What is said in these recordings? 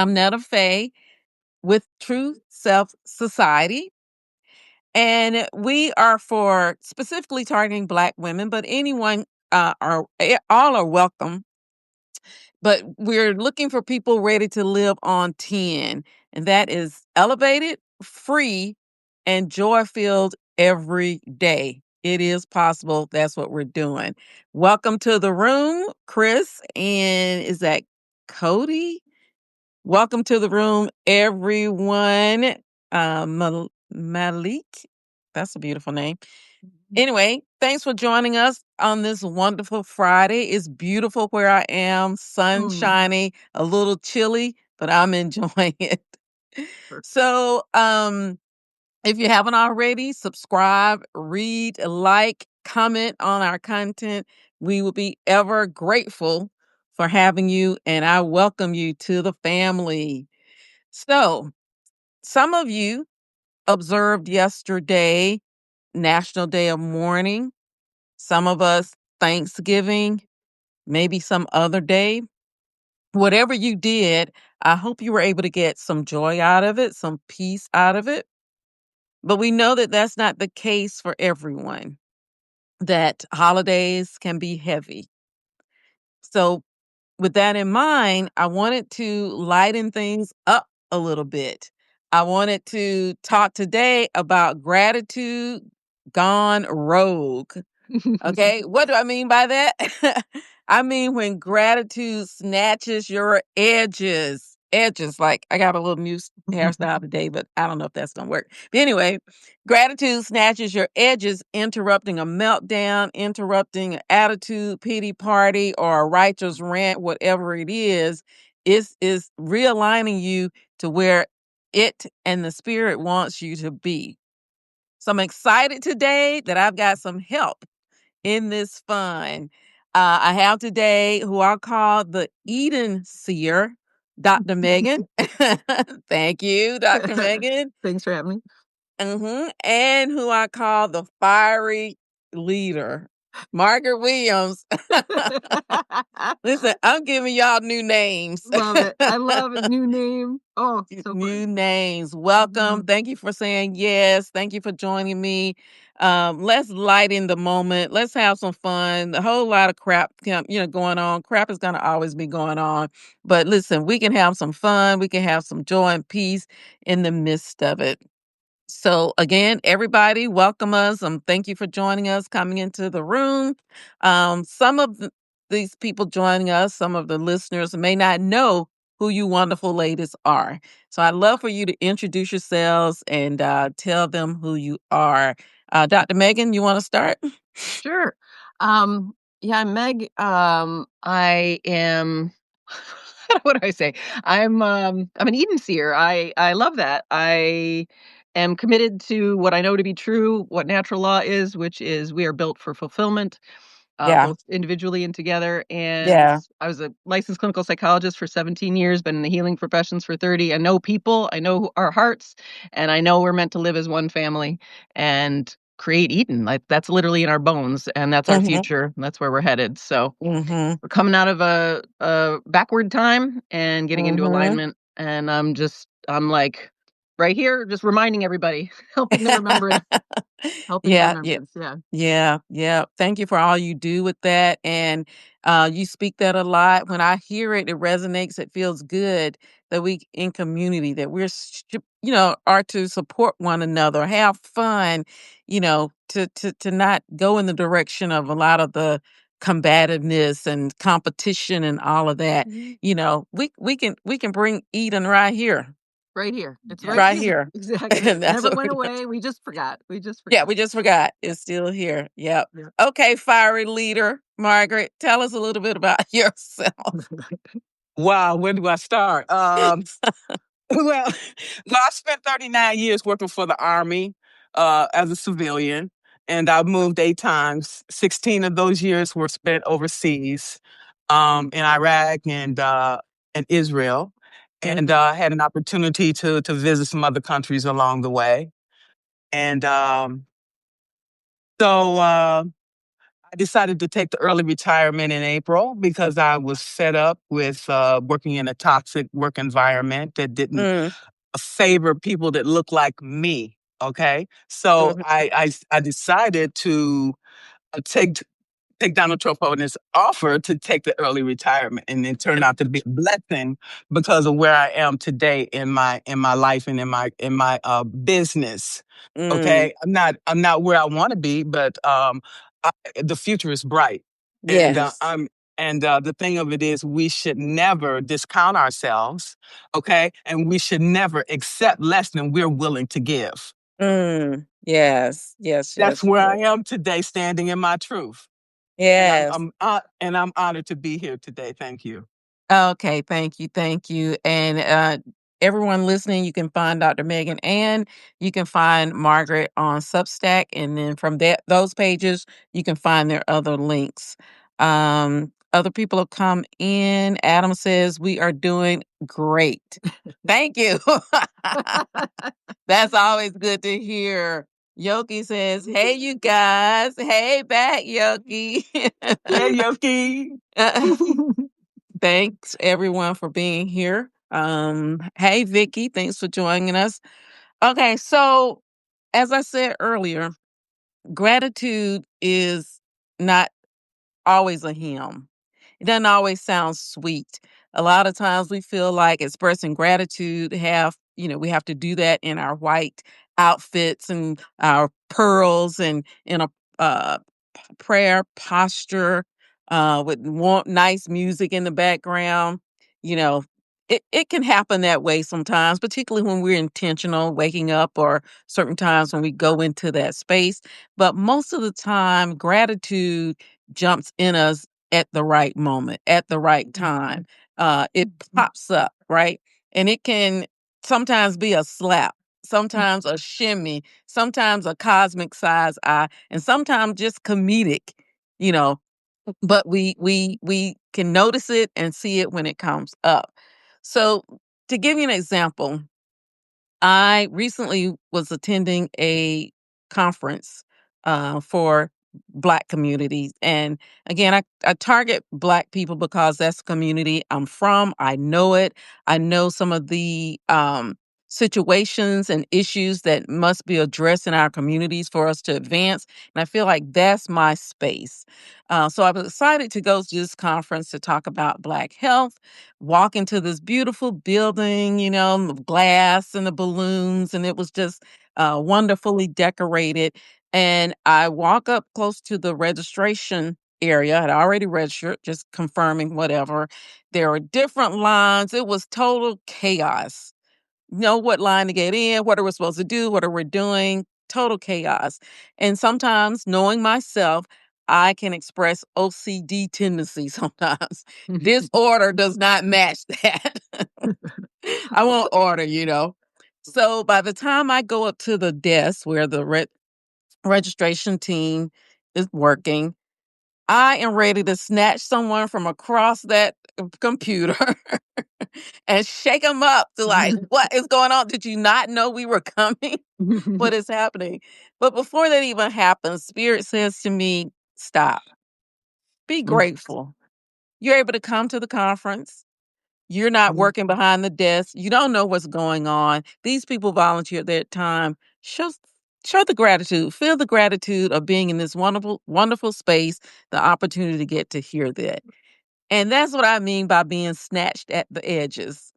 I'm Netta Faye with True Self Society. And we are for specifically targeting Black women, but anyone all are welcome. But we're looking for people ready to live on 10, and that is elevated, free, and joy filled every day. It is possible. That's what we're doing. Welcome to the room, Chris. And is that Cody? Welcome to the room, everyone. Malik, that's a beautiful name. Anyway, thanks for joining us on this wonderful Friday. It's beautiful where I am, sunshiny, a little chilly, but I'm enjoying it. So, if you haven't already, subscribe, read, like, comment on our content. We will be ever grateful for having you, and I welcome you to the family. So, some of you observed yesterday National Day of Mourning, some of us Thanksgiving, maybe some other day. Whatever you did, I hope you were able to get some joy out of it, some peace out of it. But we know that that's not the case for everyone, that holidays can be heavy. So, with that in mind, I wanted to lighten things up a little bit. I wanted to talk today about gratitude gone rogue. Okay, what do I mean by that? I mean when gratitude snatches your edges. Edges, like I got a little new hairstyle today, but I don't know if that's gonna work. But anyway, gratitude snatches your edges, interrupting a meltdown, interrupting an attitude, pity party, or a righteous rant, whatever it is realigning you to where it and the spirit wants you to be. So I'm excited today that I've got some help in this fun. I have today who I'll call the Eden Seer, Dr. Megan. Thank you, Dr. Megan. Thanks for having me. And who I call the Fiery Leader, Margaret Williams. Listen, I'm giving y'all new names. Love it. I love a new name. Oh, so New great. names. Welcome. Thank you for saying yes. Thank you for joining me. Let's lighten the moment. Let's have some fun. A whole lot of crap, going on. Crap is gonna always be going on. But listen, we can have some fun. We can have some joy and peace in the midst of it. So again, everybody, welcome us. Thank you for joining us, coming into the room. Some of these people joining us, some of the listeners may not know who you wonderful ladies are. So I'd love for you to introduce yourselves and tell them who you are. Dr. Megan, you want to start? Sure. Yeah, I'm Meg. I am what do I say? I'm an Eden seer. I love that. I am committed to what I know to be true, what natural law is, which is we are built for fulfillment. Yeah. Both individually and together. And Yeah. I was a licensed clinical psychologist for 17 years, been in the healing professions for 30. I know people, I know our hearts, and I know we're meant to live as one family and create Eden. Like that's literally in our bones, and that's our Mm-hmm. future. That's where we're headed. So Mm-hmm. we're coming out of a backward time and getting into Mm-hmm. alignment. And I'm like right here, just reminding everybody, helping the remembrance, helping the Yeah, yeah. remembrance. Yeah. Yeah, yeah. Thank you for all you do with that. And you speak that a lot. When I hear it, it resonates. It feels good that we in community, that are to support one another, have fun, to not go in the direction of a lot of the combativeness and competition and all of that. We can bring Eden right here. Right here. It's right Right here. here. Exactly. And that's Never what went we're doing. away. We just forgot. We just Yeah, forgot. we just forgot. It's still here. Yep. Yeah. Okay, fiery leader, Margaret, tell us a little bit about yourself. Wow, where do I start? Well, I spent 39 years working for the Army as a civilian, and I moved 8 times. 16 of those years were spent overseas in Iraq and Israel, and had an opportunity to visit some other countries along the way. And so I decided to take the early retirement in April because I was fed up with working in a toxic work environment that didn't Mm, favor people that look like me. Okay. So mhm, I decided to take Donald Trump on his offer to take the early retirement, and it turned out to be a blessing because of where I am today in my life and in my business. mm. Okay, I'm not where I want to be, but the future is bright, and Yes. the thing of it is, we should never discount ourselves. Okay, and we should never accept less than we're willing to give. Mm. Yes. Yes. That's Yes. where I Yes. am today, standing in my truth. And Yes. I'm honored to be here today. Thank you. Okay, thank you, thank you. And everyone listening, you can find Dr. Megan and you can find Margaret on Substack, and then from that those pages, you can find their other links. Other people have come in. Adam says we are doing great. Thank you. That's always good to hear. Yoki says, "Hey, you guys. Hey, back, Yoki." Yeah, Yoki. Thanks everyone for being here. Hey Vicky, thanks for joining us. Okay, so as I said earlier, gratitude is not always a hymn. It doesn't always sound sweet. A lot of times we feel like expressing gratitude we have to do that in our white outfits and our pearls and in a uh, prayer posture with nice music in the background. You know, it can happen that way sometimes, particularly when we're intentional waking up or certain times when we go into that space. But most of the time, gratitude jumps in us at the right moment, at the right time. It pops up, right? And it can sometimes be a slap, sometimes a shimmy, sometimes a cosmic size eye, and sometimes just comedic, you know. But we can notice it and see it when it comes up. So to give you an example, I recently was attending a conference for Black communities. And again, I target Black people because that's the community I'm from. I know it. I know some of the situations and issues that must be addressed in our communities for us to advance. And I feel like that's my space. So I was excited to go to this conference to talk about Black health, walk into this beautiful building, the glass and the balloons, and it was just wonderfully decorated. And I walk up close to the registration area. I had already registered, just confirming whatever. There were different lines. It was total chaos. Know what line to get in, what are we supposed to do, what are we doing? Total chaos. And sometimes, knowing myself, I can express OCD tendencies sometimes. This order does not match that. I won't order. So by the time I go up to the desk where the registration team is working, I am ready to snatch someone from across that computer and shake them up to like, what is going on? Did you not know we were coming? What is happening? But before that even happens, Spirit says to me, stop, be grateful. You're able to come to the conference. You're not working behind the desk. You don't know what's going on. These people volunteer their time. Show, show the gratitude. Feel the gratitude of being in this wonderful, wonderful space, the opportunity to get to hear that. And that's what I mean by being snatched at the edges.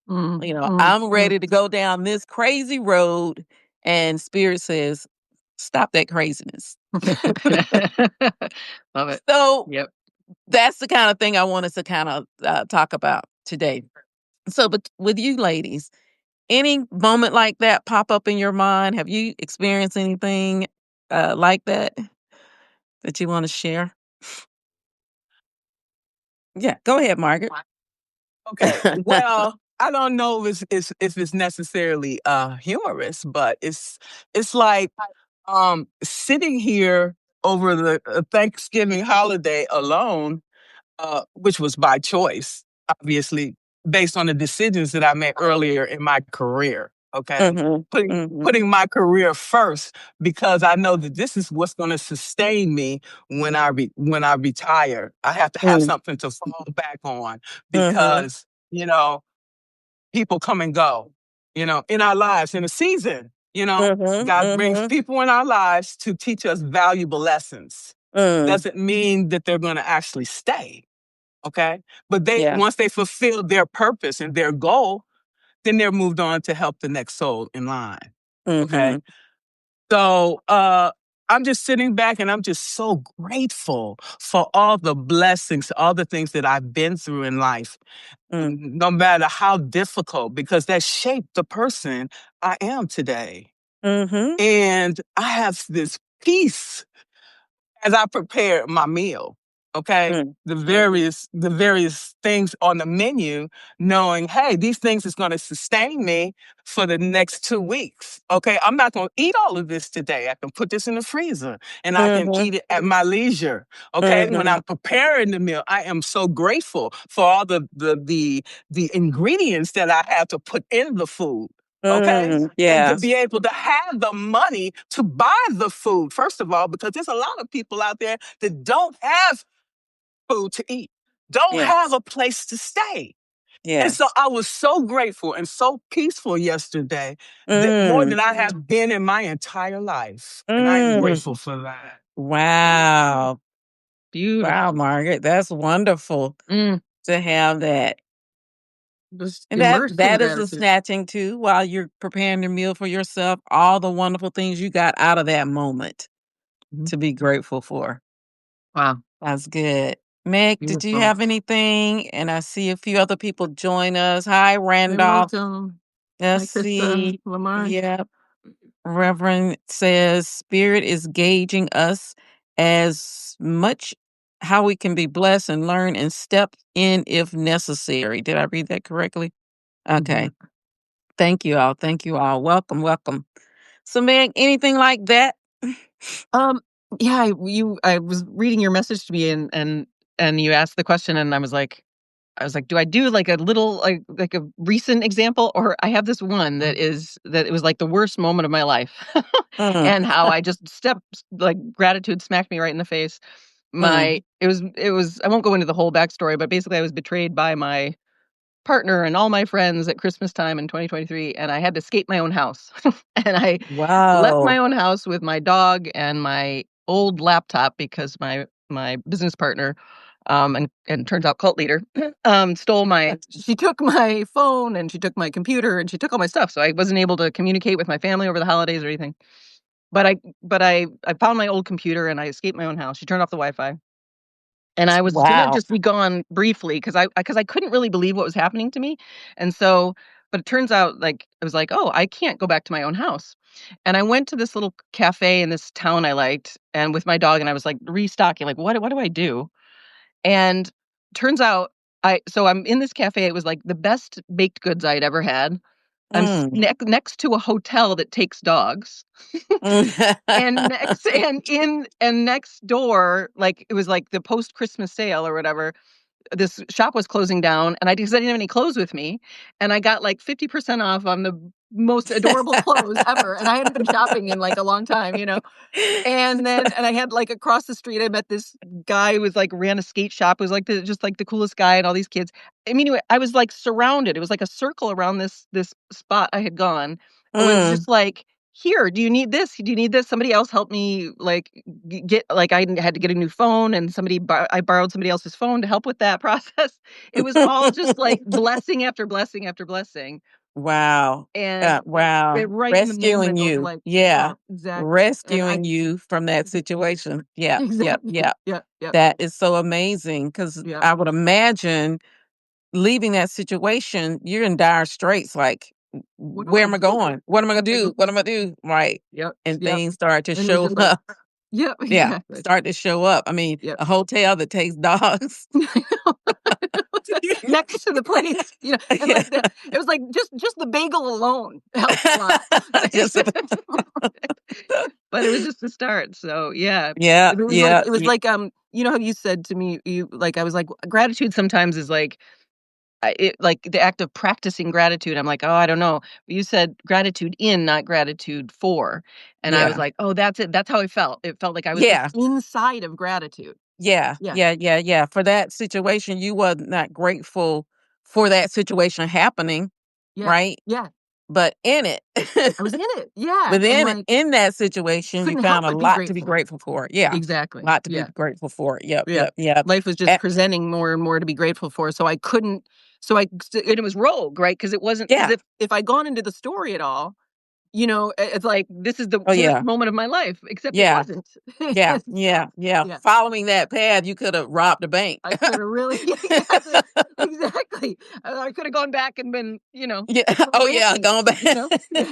I'm ready to go down this crazy road, and Spirit says, stop that craziness. Love it. So Yep. that's the kind of thing I wanted to kind of talk about today. So, but with you ladies, any moment like that pop up in your mind? Have you experienced anything like that you want to share? Yeah, go ahead, Margaret. Okay. Well, I don't know if it's necessarily humorous, but it's like sitting here over the Thanksgiving holiday alone, which was by choice, obviously, based on the decisions that I made earlier in my career. Okay. Mhm. Mhm. Putting my career first because I know that this is what's going to sustain me when I retire. I have to have Mm. something to fall back on Mhm. because, you know, people come and go, in our lives in a season, Mhm. God brings Mhm. people in our lives to teach us valuable lessons. Mm. Doesn't mean that they're going to actually stay. Okay. But Yeah. once they fulfill their purpose and their goal, then they're moved on to help the next soul in line. Okay. Mhm. So I'm just sitting back and I'm just so grateful for all the blessings, all the things that I've been through in life, Mm. no matter how difficult, because that shaped the person I am today. Mhm. And I have this peace as I prepare my meal, okay? Mm. The various things on the menu, knowing, hey, these things is going to sustain me for the next 2 weeks. Okay. I'm not going to eat all of this today. I can put this in the freezer and I can Mhm. eat it at my leisure. Okay. When Mhm. I'm preparing the meal, I am so grateful for all the ingredients that I have to put in the food. Okay. Mm. And to Yeah. be able to have the money to buy the food, first of all, because there's a lot of people out there that don't have food to eat, don't have Yes. a place to stay. And so Yes. I was so grateful and so peaceful yesterday that more Mm. than I have been in my entire life. And I am Mm. grateful for that. Wow. Wow, Beautiful. Margaret, that's wonderful Mm. to have that. Just And that immersed in that is a gratitude. snatching too while you're preparing your meal for yourself, all the wonderful things you got out of that moment Mhm. to be grateful for. Wow. That's good. Meg, did you Beautiful. have anything? And I see a few other people join us. Hi, Hi, Randolph. welcome. Hi, Let's Krista, see. Lamar. Yep. Reverend says spirit is gauging us as much how we can be blessed and learn and step in if necessary. Did I read that correctly? Okay. Mhm. Thank you all. Thank you all. Welcome, welcome. So, Meg, anything like that? Um, yeah, I was reading your message to me and you asked the question and I was like, do I do like a little like a recent example or I have this one that it was like the worst moment of my life Mm, and how I just stepped like gratitude smacked me right in the face. mm. It was I won't go into the whole backstory, but basically I was betrayed by my partner and all my friends at Christmas time in 2023, and I had to escape my own house. And I left my Wow. own house with my dog and my old laptop because my business partner, and turns out cult leader, stole my she took my phone and she took my computer and she took all my stuff, so I wasn't able to communicate with my family over the holidays or anything. But I found my old computer and I escaped my own house. She turned off the Wi-Fi. And I was gonna Wow. just be gone briefly because I couldn't really believe what was happening to me, and so but it turns out, like, I was like, "Oh, I can't go back to my own house." And I went to this little cafe in this town I liked, and with my dog, and I was, like, restocking, like, "What do I do?" And turns out I'm in this cafe, it was, like, the best baked goods I'd ever had. I'm Mm. next to a hotel that takes dogs. And next door, like, it was, like, the post-Christmas sale or whatever, this shop was closing down, and I because I didn't have any clothes with me, and I got, like, 50% off on the most adorable clothes ever, and I hadn't been shopping in, like, a long time, you know? And I had, like, across the street, I met this guy who was, like, ran a skate shop, who was, like, the coolest guy and all these kids. I mean, anyway, I was, like, surrounded. It was like a circle around this spot I had gone. It was Mm. just like, "Here, do you need this? Do you need this?" Somebody else helped me, like, get like, I had to get a new phone, and I borrowed somebody else's phone to help with that process. It was all just, like, blessing after blessing after blessing, Wow. and Wow. they're right in the Rescuing moment of, you. like, Yeah. yeah, exactly, and I Rescuing you from that situation. Yep. Yep. exactly. Yep. Yeah, yeah, That is so amazing because yeah. I would imagine leaving that situation, you're in dire straits. Like, What do where I am I do? going? What am I What gonna do I do? do? What am I do? Right. Yep, And yep, things start to and it was show just like up. yep, Yeah. exactly. Start to show up. I mean, Yep. a hotel that takes dogs. Next to the place, and, Yeah. like, it was like just the bagel alone helped a lot. Just But it was just the start, so, yeah. yeah. It was Yeah. like, you know how you said to me, I was like, gratitude sometimes is like like the act of practicing gratitude, I'm like, oh, I don't know. You said gratitude in, not gratitude for. And I was Yeah. like, oh, that's it. That's how I felt. It felt like I was Yeah. just inside of gratitude. Yeah. Yeah. Yeah. Yeah. Yeah. For that situation, you were not grateful for that situation happening, Yeah. right? Yeah. But in it, I was in it. Yeah. And within it, like, in that situation, you couldn't found help a but be lot to be grateful. grateful for. Yeah. A Exactly. lot to be Yeah. grateful for. Yep. Yeah. Yep. Yep. Life was just Eh, presenting more and more to be grateful for. So I couldn't, so I, and it was rogue, right? Because it wasn't, because yeah. if I'd gone into the story at all, it's like, this is the Oh, worst yeah. moment of my life, except it Yeah. wasn't. Yeah. So, Yeah. Yeah. yeah. Following that path, you could have robbed a bank. I could have really, exactly, exactly. I could have gone back and been, Yeah. Oh, yeah. ranching, Going back. Yeah, yeah,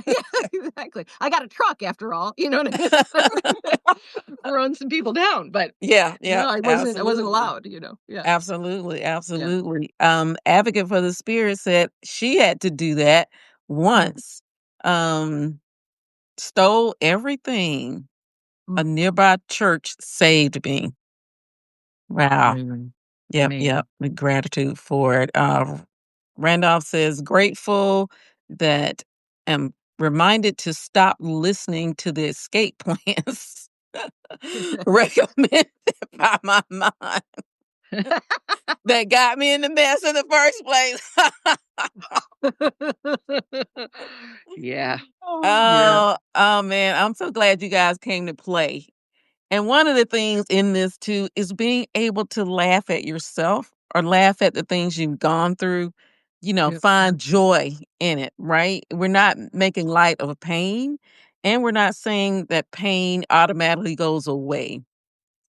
exactly. I got a truck after all, you know what I mean? Run some people down, but Yeah. no, Yeah. I wasn't Absolutely. allowed, Yeah, Absolutely, yeah. absolutely. Advocate for the Spirit said she had to do that Mm, once. Um, Stole everything. A mm. nearby church saved me. Wow. Amazing, Yep, amazing. yep. With gratitude for it. Randolph says grateful that am reminded to stop listening to the escape plans recommended by my mind that got me in the mess in the first place. Yeah, yeah. Oh man, I'm so glad you guys came to play. And one of the things in this too is being able to laugh at yourself or laugh at the things you've gone through, Yep. find joy in it, right? We're not making light of pain and we're not saying that pain automatically goes away.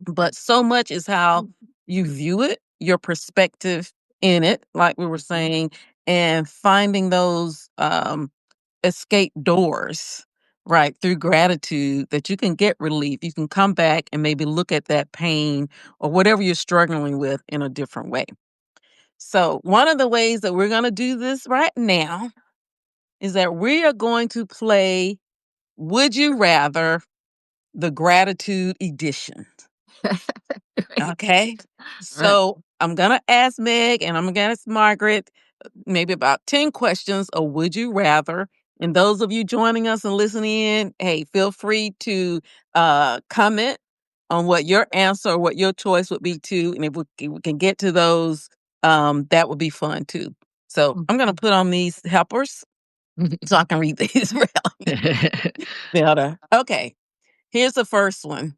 But so much is how you view it, your perspective in it, like we were saying, and finding those escape doors, right, through gratitude that you can get relief. You can come back and maybe look at that pain or whatever you're struggling with in a different way. So, one of the ways that we're going to do this right now is that we are going to play Would You Rather, the gratitude edition. Right, Okay. right. So I'm going to ask Meg and I'm going to ask Margaret maybe about 10 questions of would you rather. And those of you joining us and listening in, hey, feel free to comment on what your answer or what your choice would be too. And if we can get to those, that would be fun too. So I'm going to put on these helpers so I can read these better. Okay. Here's the first one.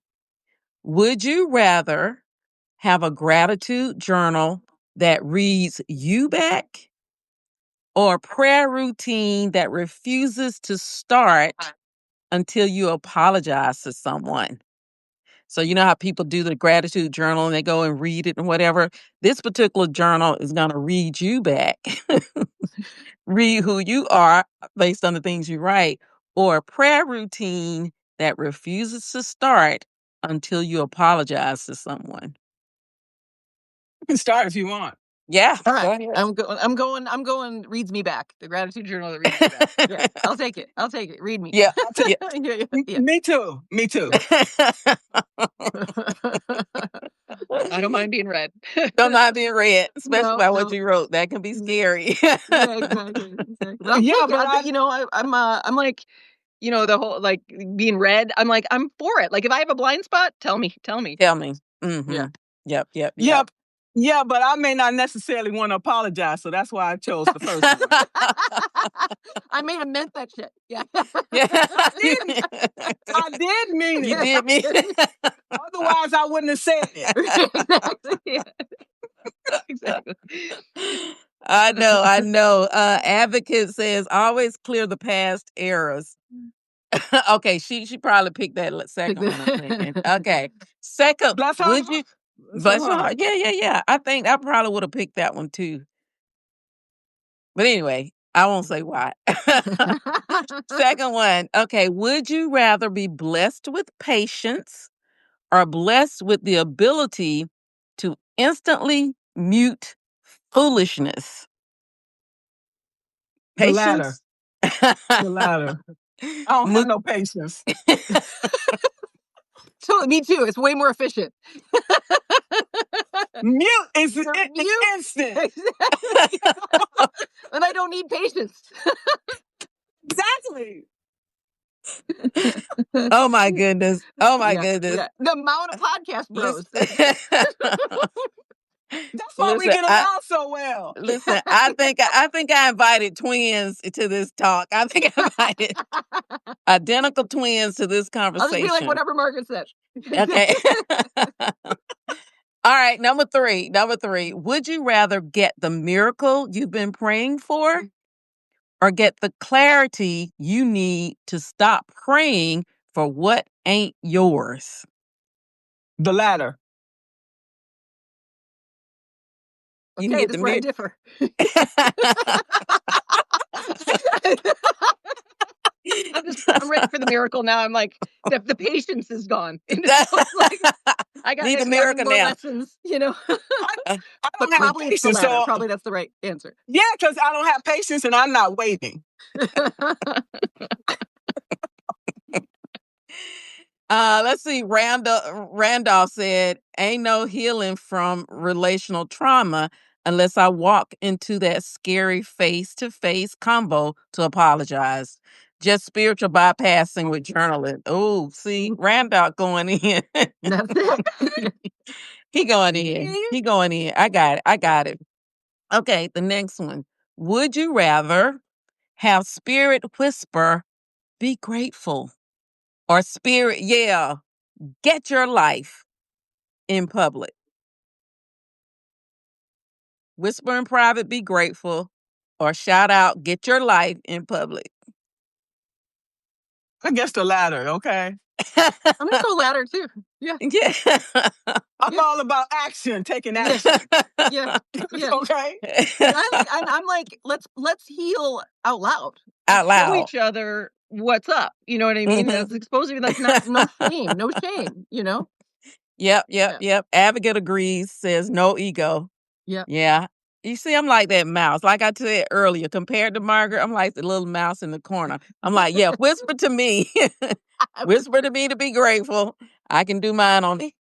Would you rather have a gratitude journal that reads you back or a prayer routine that refuses to start until you apologize to someone? So, you know how people do the gratitude journal and they go and read it and whatever? This particular journal is going to read you back, read who you are based on the things you write, or a prayer routine that refuses to start until you apologize to someone. You can start if you want. Yeah, All go right. ahead. I'm going, reads me back. The gratitude journal that reads me back. Yeah. I'll take it. I'll take it. Read me. Yeah, I'll take yeah. Yeah, yeah, yeah. Me too. Me too. I don't mind being read. Don't not being read, especially No, by what no. you wrote. That can be scary. Yeah, exactly, exactly. But I'll Yeah, take it. but I I'm like, the whole like being read. I'm like, I'm for it. Like if I have a blind spot, tell me, tell me. Tell me. Yeah. Yep, yep, yep. yep. Yeah, but I may not necessarily want to apologize, so that's why I chose the first one. I may have meant that shit. Yeah. Yeah. I didn't. I did mean You it. did me. Otherwise, I wouldn't have said it. Exactly. Yeah. Exactly. I know, I know. Advocate says always clear the past errors. Okay, she probably picked that second one, I'm thinking. Okay. Second, Bless her would heart. you Bless her bless your heart. heart? Yeah, yeah, yeah. I think I probably would have picked that one too. But anyway, I won't say why. Second one. Okay. Would you rather be blessed with patience or blessed with the ability to instantly mute foolishness? The latter. Patience? The latter. I don't have Mu- no patience. So me too. It's way more efficient. Mute is You're it's mute. instant. Exactly. And I don't need patience. Exactly. Oh my goodness. Oh my Yeah, goodness. yeah. The amount of podcast bros. Listen, That's why we get along so well. I think I invited twins to this talk. I think I invited identical twins to this I'll just conversation. be like whatever Margaret said. Okay. All right, number 3. Number 3. Would you rather get the miracle you've been praying for or get the clarity you need to stop praying for what ain't yours? The latter. You can Okay, get this the is where I miracle. differ. I'm ready for the miracle now. I'm like, the patience is gone. And so it's like, I got Need a learning miracle more now. lessons, you know. I But don't have probably it's the patience, latter. so Probably that's the right answer. yeah, because I don't have patience and I'm not waiting. Let's see. Randolph said, "Ain't no healing from relational trauma unless I walk into that scary face-to-face combo to apologize. Just spiritual bypassing with journaling." Oh, see, Randolph going in. That's it. He going in. He going in. I got it. I got it. Okay, the next one. Would you rather have spirit whisper, "Be grateful," or spirit yell, "Get your life," in public? Whisper in private, "Be grateful," or shout out, "Get your life," in public? I guess the latter, okay? I'm gonna go latter too. Yeah. Yeah. I'm all about action, taking Yeah. action. Yeah. Yeah. Okay? I'm like, let's heal out loud. Out Let's show loud. each other what's up. You know what I mean? Mhm. That's exposing, like, not no shame, you know? Yep. Yeah. Abigail agrees, says no ego. Yeah. Yeah. You see, I'm like that mouse. Like I said earlier, compared to Margaret, I'm like the little mouse in the corner. I'm like, yeah, whisper to me. Whisper to me to be grateful. I can do mine on it.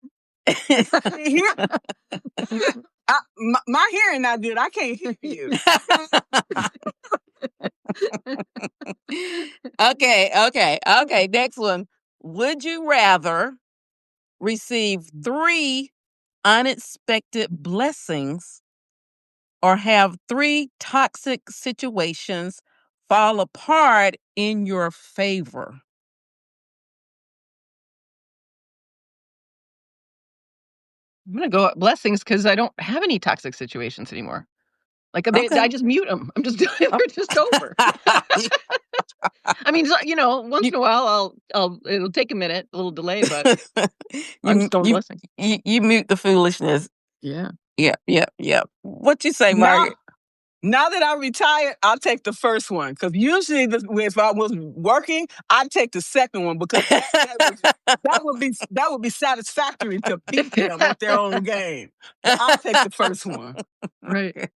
My hearing not good. I can't hear you. Okay. Next one. Would you rather receive 3 unexpected blessings or have 3 toxic situations fall apart in your favor? I'm gonna go blessings because I don't have any toxic situations anymore. Like, Okay. I just mute them. I'm just they're just over. I mean, so, you know, once in a while, it'll take a minute, a little delay, but I'm just going blessings. You mute the foolishness. Yeah. Yep. What you say, Margaret? Now that I'm retired, I'll take the first one. Because usually, if I was working, I'd take the second one because that would be satisfactory to beat them at their own game. But I'll take the first one. Right.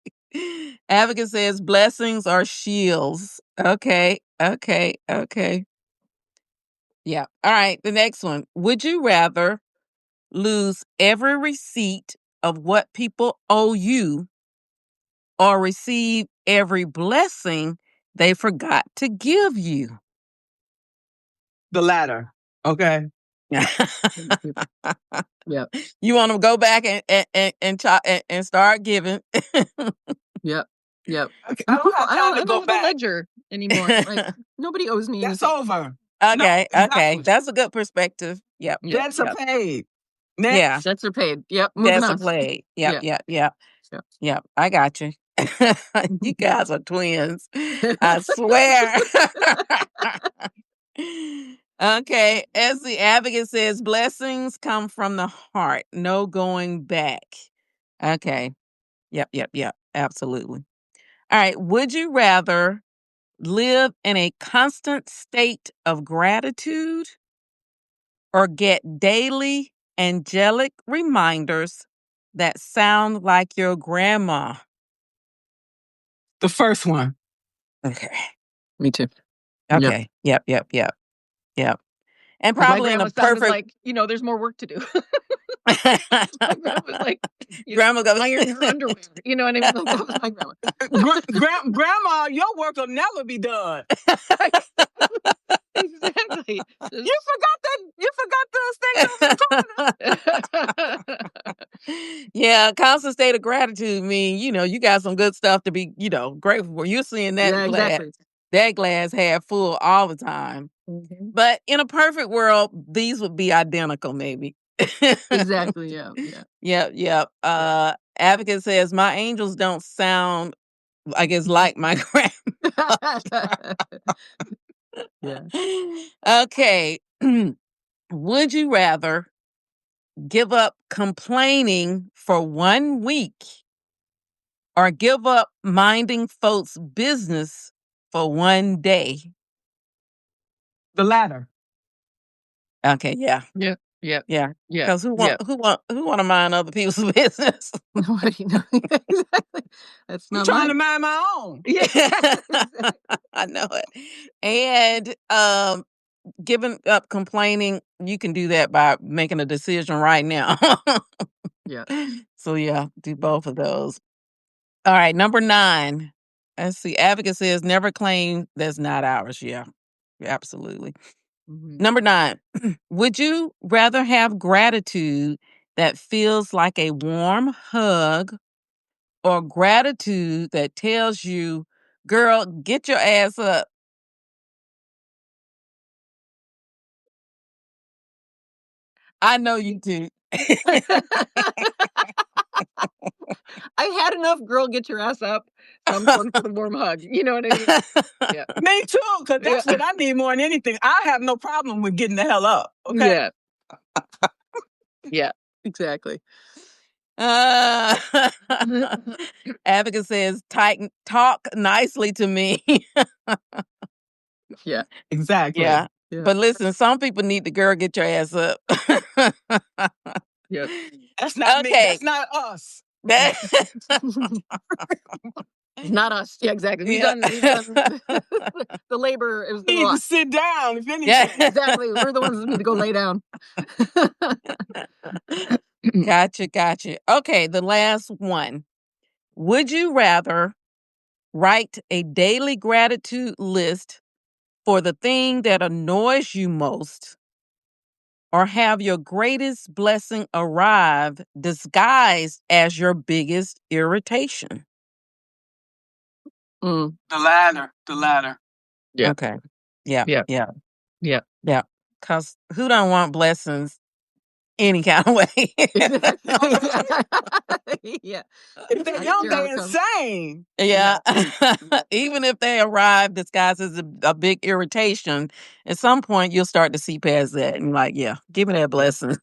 Advocate says blessings are shields. Okay. Yeah. All right. The next one. Would you rather lose every receipt of what people owe you or receive every blessing they forgot to give you? The latter. Okay. Yep. You want to go back and start giving. Yep. Okay, I don't have time to go have back. a ledger anymore. Like, nobody owes me That's anything. over. Okay. No, Okay. exactly. That's a good perspective. Yep. Debts are paid. Yeah. Next. Debts are paid. Yep. Moving Debts on. are paid. Yep. Yeah. Yep. I got you. You guys are twins. I swear. Okay. As the advocate says, blessings come from the heart. No going back. Okay. Yep. Absolutely. All right. Would you rather live in a constant state of gratitude or get daily angelic reminders that sound like your grandma? The first one. Okay. Me too. Okay. Yep. And 'Cause my probably in grandma a sounded perfect like, there's more work to do. My grandma was like, grandma goes, iron her underwear. You know what I mean? Like, that was my grandma. Grandma, your work will never be done. Exactly. You forgot those things over the corner. Yeah, constant state of gratitude mean, you got some good stuff to be, grateful for. You're seeing that Yeah, glass, exactly. that glass half full all the time. Mhm. But in a perfect world, these would be identical, maybe. Exactly, yeah. Yep. Yeah. Advocate says my angels don't sound, I guess, like my grandma. Yeah. Okay. Would you rather give up complaining for 1 week or give up minding folks' business for 1 day? The latter. Okay, yeah. Yeah. Yeah. Yeah. Yeah. Because who Yeah. want to mind other people's business? Nobody knows. Exactly. That's I'm not trying to mine. mind my own. Yeah. Exactly. I know it. And giving up complaining, you can do that by making a decision right now. Yeah. So yeah, do both of those. All right, number 9. Let's see. Advocate says never claim that's not ours. Yeah, absolutely. Mhm. Number 9. Would you rather have gratitude that feels like a warm hug or gratitude that tells you, girl, get your ass up? I know you do. I had enough girl get your ass up, so I'm going for the warm hug. You know what I mean? Yeah. Me too, because that's Yeah. what I need more than anything. I have no problem with getting the hell up. Okay. Yeah. Yeah. Exactly. Uh, Advocate says, talk nicely to me. Yeah. Exactly. Yeah. Yeah. But listen, some people need the girl get your ass up. Yep. That's not me. Okay. That's not us. That It's not us. Yeah, exactly. We've Yeah. done the labor. It was the You need to lot. sit down, if anything. Yeah. Exactly. We're the ones that need to go lay down. Gotcha. Okay, the last one. Would you rather write a daily gratitude list for the thing that annoys you most or have your greatest blessing arrive disguised as your biggest irritation? Mm. The latter. The latter. Yeah. Okay. Yeah. Yeah. Yeah. Yeah. Yeah. Because who don't want blessings any kind of way? Yeah. If they're I young, care how they're it comes. insane. Yeah. Even if they arrive disguised as a big irritation, at some point you'll start to see past that and like, yeah, give me that blessing.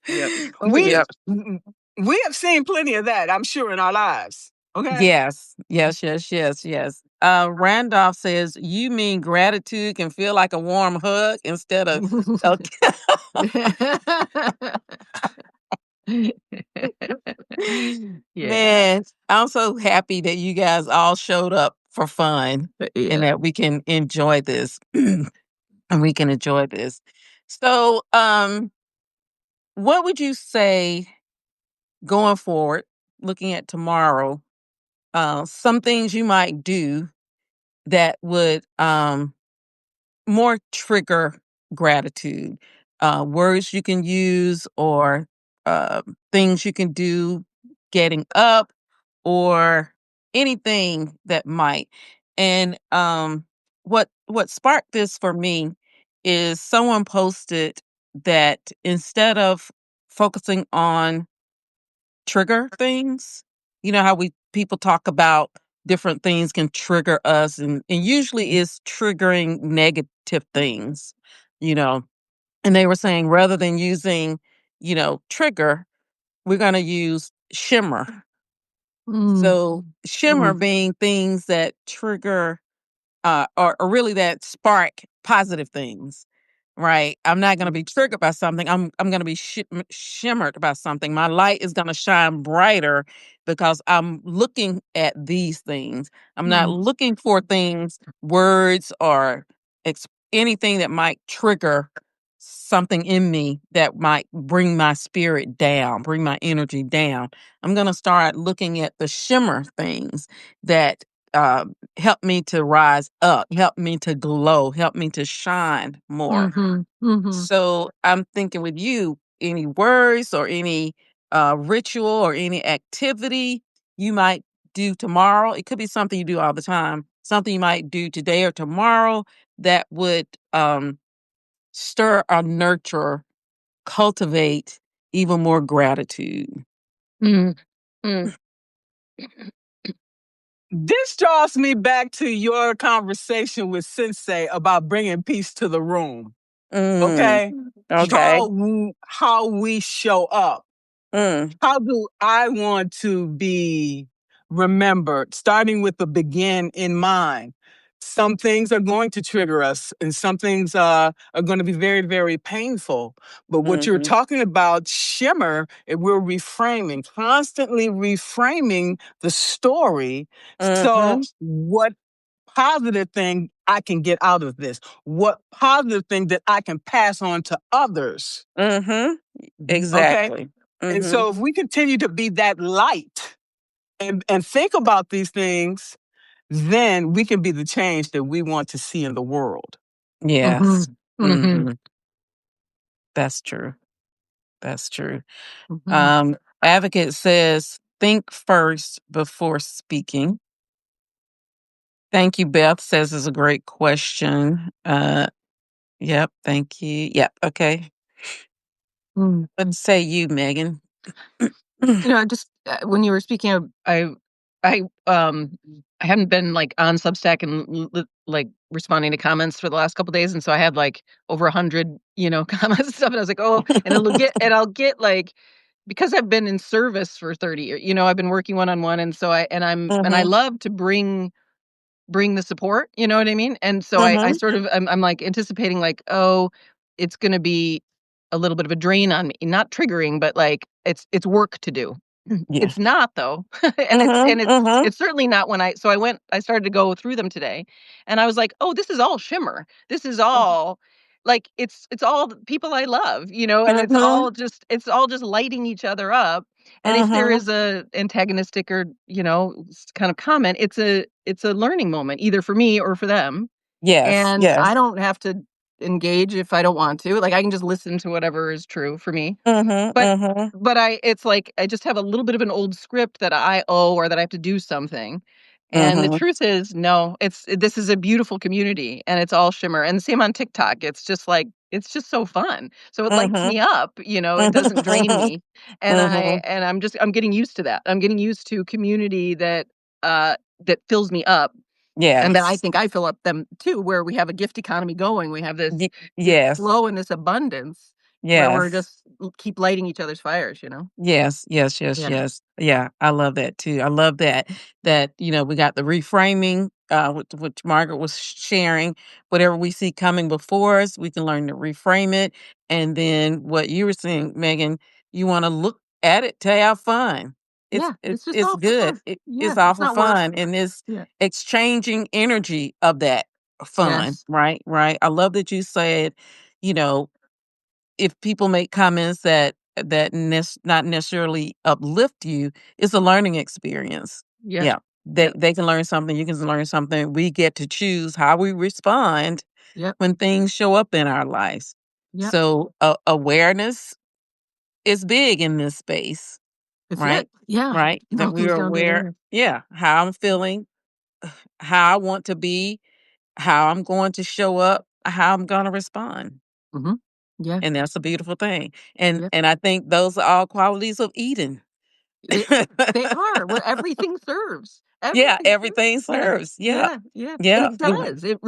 Yep. We Yep. we have seen plenty of that, I'm sure, in our lives. Okay. Yes. Randolph says, you mean gratitude can feel like a warm hug instead of Yeah. Man, I'm so happy that you guys all showed up for fun and Yeah. that we can enjoy this. And we can enjoy this. So, what would you say going forward, looking at tomorrow, some things you might do that would more trigger gratitude, words you can use or things you can do getting up or anything that might. And what sparked this for me is someone posted that instead of focusing on trigger things, you know how we people talk about different things can trigger us and usually is triggering negative things, you know. And they were saying rather than using, trigger, we're going to use shimmer. Mm. So shimmer Mm. being things that trigger or really that spark positive things, right? I'm not going to be triggered by something. I'm going to be shimmered by something. My light is going to shine brighter because I'm looking at these things. I'm not Mm. looking for things, words or anything that might trigger something in me that might bring my spirit down, bring my energy down, I'm going to start looking at the shimmer things that help me to rise up, help me to glow, help me to shine more. So I'm thinking with you, any words or any ritual or any activity you might do tomorrow. It could be something you do all the time, something you might do today or tomorrow that would stir or nurture, cultivate even more gratitude. Mm, mm, This draws me back to your conversation with Sensei about bringing peace to the room. Mm, Okay, okay. how we show up. Mm, How do I want to be remembered? Starting with the begin in mind. Some things are going to trigger us, and some things are going to be very, very painful. But what you're mhm, talking about, shimmer, we're reframing, constantly reframing the story. So, mhm, what positive thing I can get out of this? What positive thing that I can pass on to others? mhm. Okay. Exactly. And Mhm. so if we continue to be that light and think about these things, then we can be the change that we want to see in the world. Yes. mhm, mhm, Mhm. That's true. That's true. mhm. Um, Advocate says, think first before speaking. Thank you, Beth says is a great question. Yep, thank you. Yep, okay. Mm. What say you, Megan? Just when you were speaking of, I I hadn't been like on Substack and like responding to comments for the last couple days, and so I had like over 100, comments and stuff, and I was like, oh, and I'll get like, because I've been in service for 30 years, I've been working one on one, and so I Mhm, love to bring the support, you know what I mean? And so I mhm. sort of I'm like anticipating like, "Oh, it's gonna be a little bit of a drain on me." Not triggering, but like it's work to do. Yeah. It's not though. And it's Mhm, and it's mhm, it's certainly not when I started to go through them today, and I was like, "Oh, this is all shimmer. This is all like it's all the people I love, and mhm, it's all just lighting each other up. And if there mhm. is a antagonistic or, kind of comment, it's a learning moment either for me or for them. Yes, And I yes. don't have to engage if I don't want to. Like, I can just listen to whatever is true for me. Mhm, But mhm. it's like I just have a little bit of an old script that I owe or that I have to do something. And the Mhm. truth is, no, this is a beautiful community and it's all shimmer. And same on TikTok. It's just so fun. So it lights Mhm. me up, it doesn't drain Mhm. me. And Mhm. I'm getting used to that. I'm getting used to community that fills me up, and then I Yes. think I fill up them too, where we have a gift economy going. We have this Yes. flow and this abundance where we're Yes. just keep lighting each other's fires, Yes, yes, yes, Yeah. yes. Yeah, I love that too. I love that we got the reframing which Margaret was sharing. Whatever we see coming before us, we can learn to reframe it. And then what you were saying, Megan, you want to look at it to have fun. It's Yeah, it, it's just it's all for good. fun. It's Yeah, all it's for not work. fun and it's Yeah. exchanging energy of that fun, Yes. right? Right. I love that you said, you know, if people make comments that not necessarily uplift you, it's a learning experience. Yeah. Yeah. They Yep. they can learn something, you can learn something. We get to choose how we respond Yep. when things show up in our lives. Yep. So awareness is big in this space, It's it. right? Yeah. Right? It That all comes we're down to aware, awareness. yeah, how I'm feeling, how I want to be, how I'm going to show up, how I'm going to respond. Mhm. Yeah. And that's a beautiful thing. And Yep. and I think those are all qualities of Eden. It They are what everything serves. Yeah, Everything serves. everything Yeah. serves. Yeah. Yeah, yeah, and Yeah. it does. It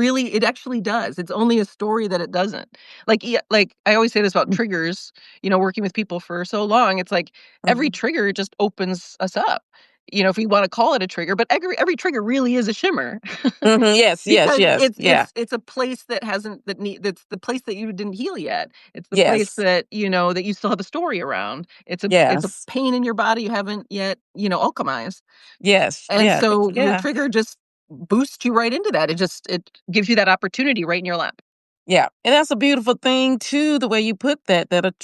actually does. It's only a story that it doesn't. Like, yeah, like, I always say this about triggers, working with people for so long, it's like every Mhm. trigger just opens us up, if we wanna call it a trigger, but every trigger really is a shimmer. Mhm. Yes, yes, Because yes. Yeah. it's a place that hasn't that need that's the place that you didn't heal yet. It's the place Yes. that, that you still have a story around. It's a Yes. pain in your body you haven't yet, alchemized. Yes. And Yeah. so the Yeah. trigger just boosts you right into that. It gives you that opportunity right in your lap. Yeah, and that's a beautiful thing too, the way you put that, that a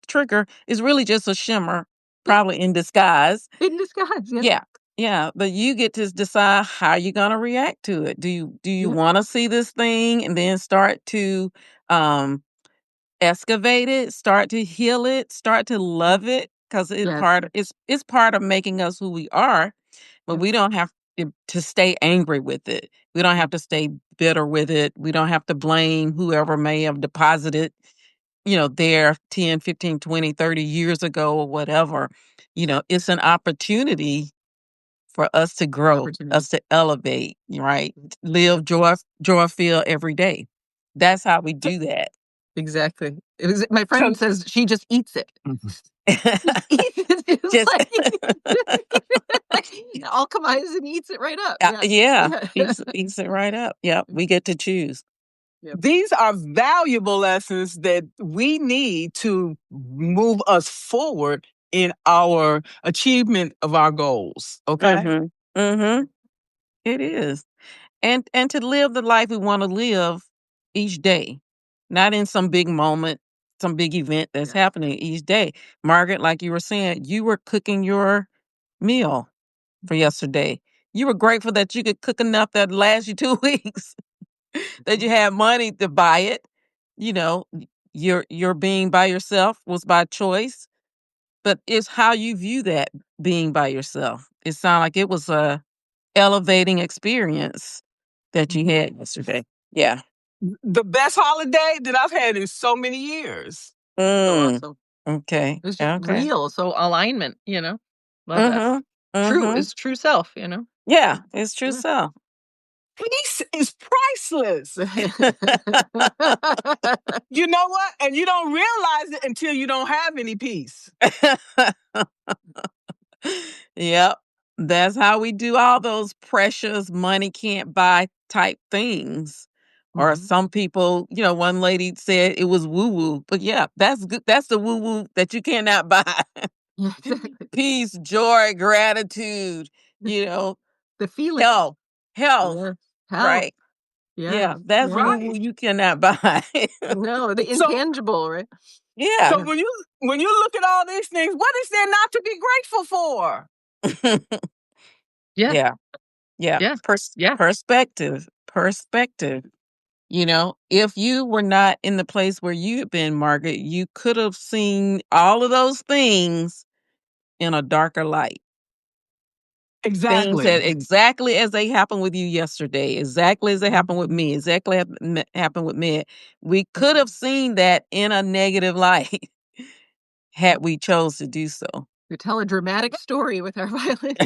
trigger is really just a shimmer, probably in disguise. In disguise, yeah. Yeah, yeah, but you get to decide how you're gonna react to it. Do you Yeah. wanna see this thing and then start to, um, excavate it, start to heal it, start to love it? 'Cause Yes. it's part of making us who we are, but Yep. we don't have to stay angry with it. We don't have to stay bitter with it. We don't have to blame whoever may have deposited, there 10, 15, 20, 30 years ago or whatever. It's an opportunity for us to grow, Opportunity. us to elevate, right? Live joy feel every day. That's how we do that. Exactly. My So friend says she just eats it. Just eats it. It's Just like alchemizes and eats it right up. Yeah. yeah, Yeah. eats it right up. Yep, we get to choose. Yep. these are valuable lessons that we need to move us forward in our achievement of our goals. Okay. Mhm. Mhm. It is. And to live the life we wanna live each day, not in some big moment, some big event that's Yeah. happening each day. Margaret, like you were saying, you were cooking your meal for yesterday. You were grateful that you could cook enough that last you 2 weeks, that you had money to buy it. Your being by yourself was by choice, but it's how you view that being by yourself. It sounded like it was a elevating experience that you had yesterday. Yeah. The best holiday that I've had in so many years. So Mm. awesome. Okay. It was just Okay. real. So alignment. Love that. Mhm. True Mhm. is true self. Yeah, it's true Yeah. self. Peace is priceless. You know what? And you don't realize it until you don't have any peace. Yep. That's how we do all those precious money can't buy type things. Or Mhm. some people, one lady said it was woo woo, but yeah, that's good. That's the woo woo that you cannot buy. Yeah, exactly. Peace, joy, gratitude, you know, The feeling. health, health, Yeah. Health. right? Yes. Yeah, that's Yes. woo Right. woo you cannot buy. No, the So intangible, right? Yeah. so when you look at all these things, what is there not to be grateful for? Yeah. Yeah. Yeah. Yeah. Yeah. Perspective. Perspective. If you were not in the place where you've been, Margaret, you could have seen all of those things in a darker light. Things Exactly. that exactly as they happened with you yesterday, exactly as they happened with me, exactly happened with me. We could have seen that in a negative light had we chose to do so. We tell a dramatic story with our violin.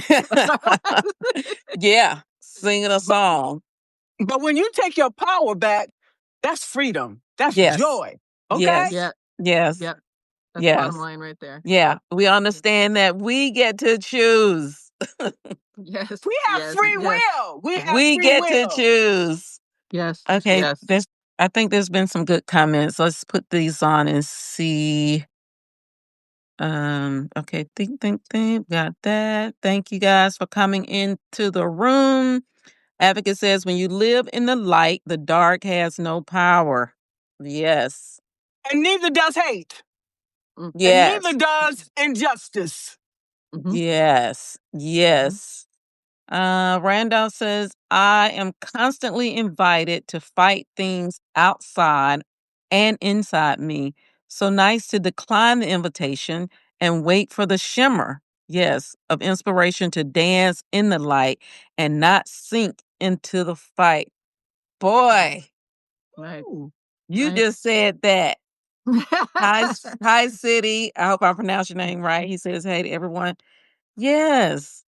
Yeah, singing a But song. but when you take your power back, that's freedom. That's Yes, joy. Okay? yes, Yeah. yes, Yeah. That's bottom yes. line right there. Yeah, we understand that we get to choose. Yes. We have Yes. free Yes. will. We have We free get to will. choose. Yes. Okay, Yes. I think there's been some good comments. Let's put these on and see. Okay, think. Got that. Thank you guys for coming into the room. Advocate says, when you live in the light, the dark has no power. Yes. And neither does hate. Mm. And neither Yes. does injustice. Mhm. Yes. Mhm. Yes. Randolph says, I am constantly invited to fight things outside and inside me. So nice to decline the invitation and wait for the shimmer, yes, of inspiration to dance in the light and not sink into the fight. Boy, Right. Ooh. you Right. just said that. Hi, City. I hope I pronounced your name right. He says, hey to everyone. Yes.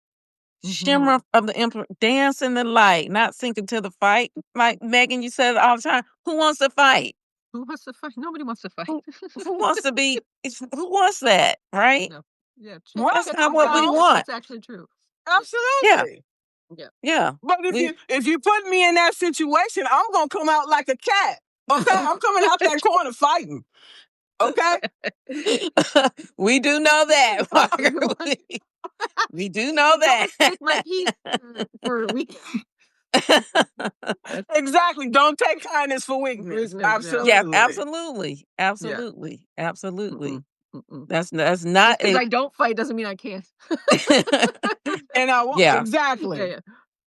Mhm. Shimmer of the dance in the light, not sink into the fight. Like Megan, you said it all the time. Who wants to fight? Who wants to fight? Nobody wants to fight. Who wants to be? Who wants that? Right? No. Yeah. That's Right. not what we No, want. It's actually true. Yeah. Yeah, absolutely. Yeah. yeah. But We if you put me in that situation, I'm gonna come out like a cat. Okay? I'm coming out that corner fighting. Okay? we do know that, Margaret. We do know I'm gonna that. stick my piece for a week. Exactly. Don't take kindness for weakness. Weakness, yeah. Absolutely. Yeah, absolutely. Absolutely. Absolutely. Mm-mm. That's not Because a I don't fight doesn't mean I can't. And I won't. Yeah. Exactly. Yeah.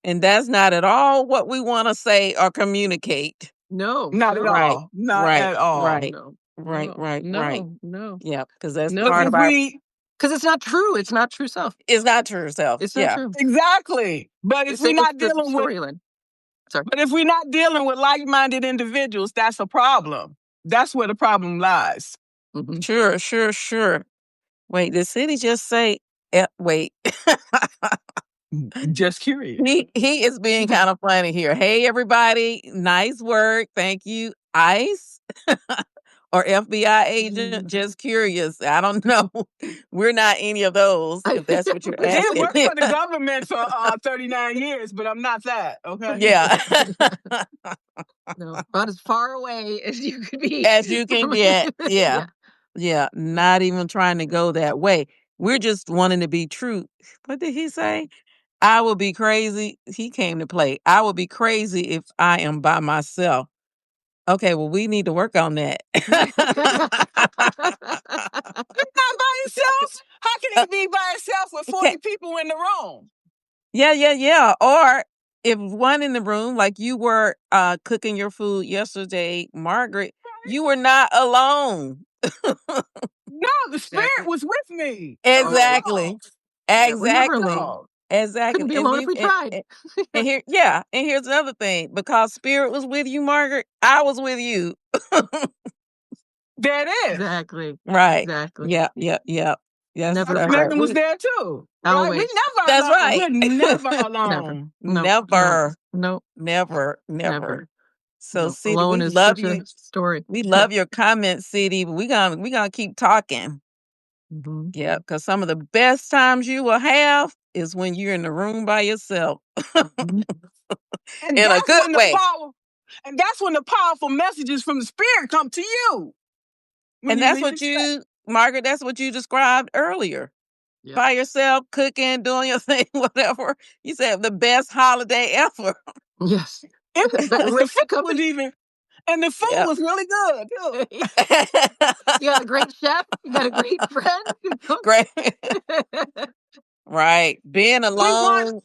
And that's not at all what we want to say or communicate. No, Not at no, Right. all. Not Right. at all. Right. no, Right. no, Right. no, Right. no. Yeah, because that's No. Because part if of our. we Because it's not true. It's not true self. It's not true self. It's not Yeah. true. exactly. But if It's we're not the dealing with storyline. Sorry. but if we're not dealing with like-minded individuals, that's a problem. That's where the problem lies. Mhm. Sure. Sure. Sure. Wait, did City just say? Wait. Just curious. He is being kind of funny here. Hey, everybody. Nice work. Thank you. ICE or FBI agent. Just curious. I don't know. We're not any of those, if that's what you're I did asking. work for the government for 39 years, but I'm not that. Okay. Yeah. No, about as far away as you could be. As you can from- get. Yeah. Yeah. Yeah. Not even trying to go that way. We're just wanting to be true. What did he say? I will be crazy. He came to play. I will be crazy if I am by myself. Okay, well, we need to work on that. Not by himself. How can he be by himself with 40 people in the room? Yeah. Or if one in the room, like you were cooking your food yesterday, Margaret, you were not alone. No, the spirit was with me. Exactly. Yeah, we're never Exactly. alone. Exactly. Couldn't be alone if we tried. And here's another thing. Because spirit was with you, Margaret, I was with you. There it is. Exactly. Right. Exactly. Yeah. Yes, Never that's apart. right. Megan was there too. Right? Always. We never That's alone. right. We're never alone. No, Never. No. Never. Never. So, No. City, Alone we is love such a you. story. We love your comments, City. But we gonna keep talking. Mhm. Yeah, because some of the best times you will have is when you're in the room by yourself. Mhm. And In a that's good when way. that's when the powerful messages from the spirit come to you. When And you that's least what expect. Margaret, that's what you described earlier. Yep. By yourself, cooking, doing your thing, whatever. You said the best holiday ever. Yes. It was, But the with the food company- was even, and the food Yep. was really good too. You got a great chef. You got a great friend. Good cook. Great. Right. Being alone.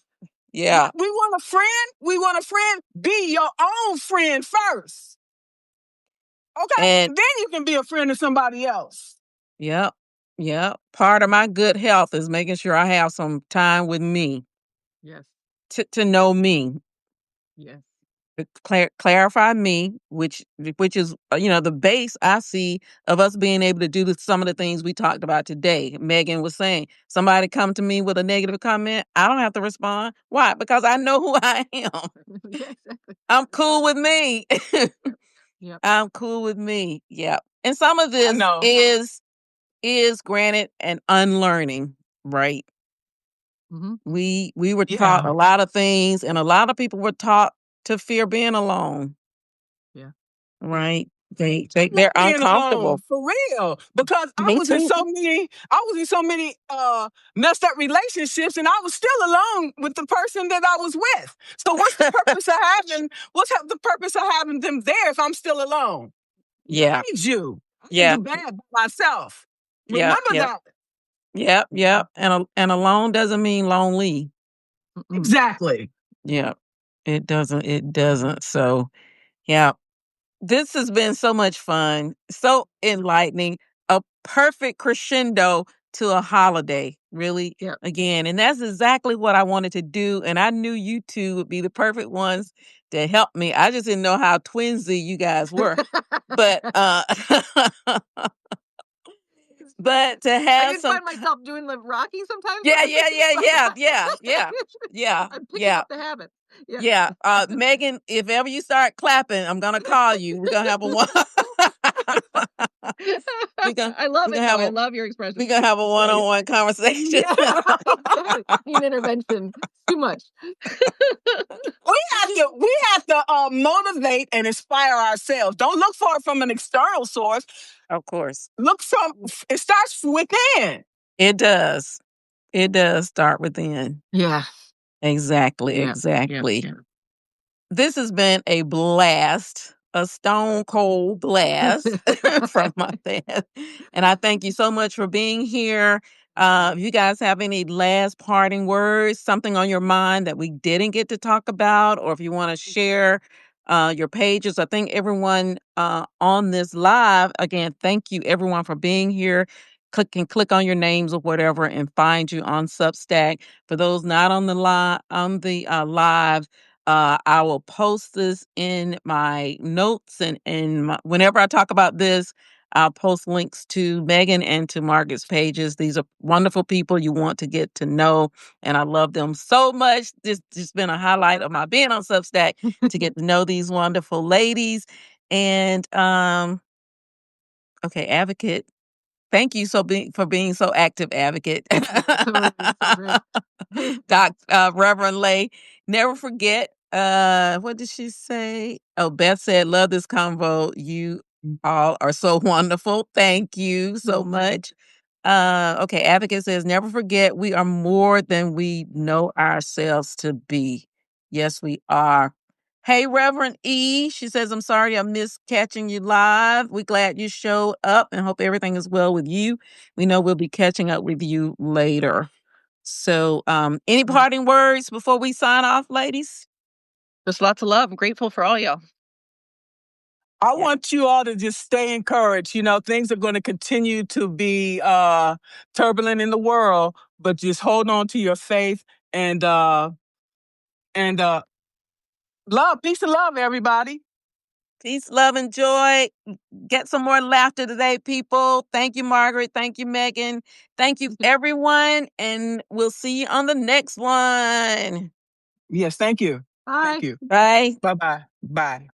Yeah. We want a friend. We want a friend. Be your own friend first. Okay? And Then you can be a friend to somebody else. Yep. Part of my good health is making sure I have some time with me Yes. to know me, Yes. to clarify me, which is the base I see of us being able to do some of the things we talked about today. Megan was saying, somebody come to me with a negative comment, I don't have to respond. Why? Because I know who I am. Yeah, exactly. I'm cool with me. Yep. I'm cool with me. Yeah. And some of this know. is granted an unlearning, right? Mhm. We were taught Yeah. a lot of things, and a lot of people were taught to fear being alone. Yeah. Right? They're Being uncomfortable. alone, for real. Because I Me was in too. so many messed up relationships, and I was still alone with the person that I was with. So what's the purpose of the purpose of having them there if I'm still alone? Yeah. I need you. I Yeah. can do bad by myself. Yeah. Remember Yeah. that. And alone doesn't mean lonely. Mm-mm. Exactly. Yeah. It doesn't. So, yeah. This has been so much fun, so enlightening, a perfect crescendo to a holiday, really. Yep. Again, and that's exactly what I wanted to do, and I knew you two would be the perfect ones to help me. I just didn't know how twinsy you guys were, but but to I have did some, find myself doing the rocking sometimes. yeah. I'm picking up the habit. Yeah. Megan, if ever you start clapping, I'm gonna call you. We're gonna have a one. I love it. I love your expression. We're gonna have a one-on-one conversation. Yeah. Need intervention. Too much. We have to motivate and inspire ourselves. Don't look for it from an external source. Of course. It starts within. It does. It does start within. Yeah. Exactly. Yeah. Exactly. Yeah. This has been a blast, a stone cold blast from my dad. And I thank you so much for being here. If you guys have any last parting words, something on your mind that we didn't get to talk about, or if you want to share your pages, I think everyone on this live, again, thank you everyone for being here. Click on your names or whatever and find you on Substack. For those not on the live, I will post this in my notes and whenever I talk about this, I'll post links to Megan and to Margaret's pages. These are wonderful people you want to get to know, and I love them so much. This has been a highlight of my being on Substack to get to know these wonderful ladies. And okay, Advocate. Thank you for being so active, Advocate. Reverend Lay. Never forget. What did she say? Oh, Beth said, "Love this convo. You all are so wonderful. Thank you so much." Okay, Advocate says, "Never forget, we are more than we know ourselves to be." Yes, we are. Hey, Reverend E. She says, "I'm sorry I missed catching you live. We're glad you showed up and hope everything is well with you. We know we'll be catching up with you later." So, any parting words before we sign off, ladies? Just lots of love. I'm grateful for all y'all. I want you all to just stay encouraged. You know, things are going to continue to be turbulent in the world, but just hold on to your faith and love, peace and love, everybody. Peace, love, and joy. Get some more laughter today, people. Thank you, Margaret. Thank you, Megan. Thank you, everyone. And we'll see you on the next one. Yes, thank you. Bye. Thank you. Bye. Bye-bye. Bye.